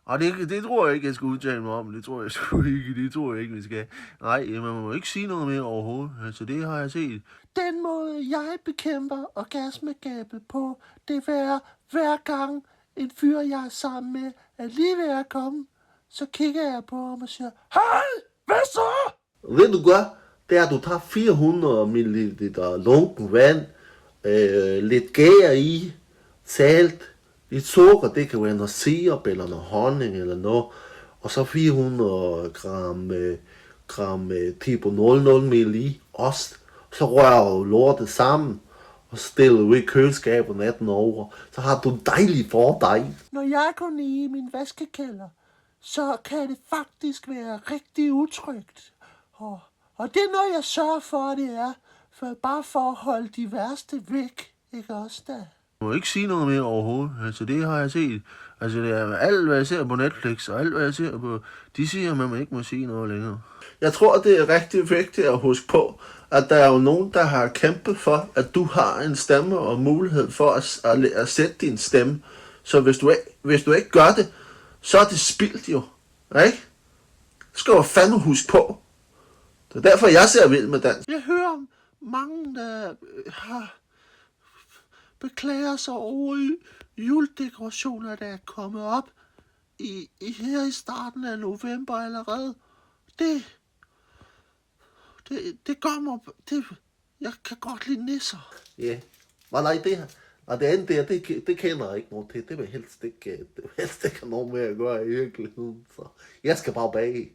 Og det tror jeg ikke, jeg skal udtale mig om. Det tror jeg ikke, vi skal. Nej, man må ikke sige noget mere overhovedet. Altså, det har jeg set. Den måde, jeg bekæmper orgasmegabet på, det er hver gang en fyr, jeg er sammen med, er lige ved at komme, så kigger jeg på ham og siger, hej, hvad så? Ved du hvad? Det er, at du tager 400 ml lunken vand, lidt gær i, salt, lidt sukker, det kan være noget sirup eller noget honning eller noget, og så 400 gram tipo 00 ml i ost, så rører du lortet sammen, og stiller du i køleskabet natten over, så har du en dejlig fordej. Når jeg går ned i min vaskekælder, så kan det faktisk være rigtig utrygt. Og det er noget, jeg sørger for, det er, bare for at holde de værste væk, ikke også da? Jeg må ikke sige noget mere overhovedet. Altså, det har jeg set. Altså, det er alt, hvad jeg ser på Netflix, og alt, hvad jeg ser på, de siger, at man ikke må sige noget længere. Jeg tror, det er rigtig vigtigt at huske på, at der er jo nogen, der har kæmpet for, at du har en stemme og mulighed for at sætte din stemme. Så hvis du ikke gør det, så er det spildt jo. Ikke? Det skal du fandme huske på. Det er derfor, jeg ser Vild med Dans. Jeg hører om mange, der har beklager sig over juledekorationer, der er kommet op her i starten af november allerede. Det gør mig... jeg kan godt lide nisser. Ja, men nej, det her. Og det andet der, det kender jeg ikke noget til. Det vil helst ikke have nogen med at gøre i virkeligheden. Så jeg skal bare bage.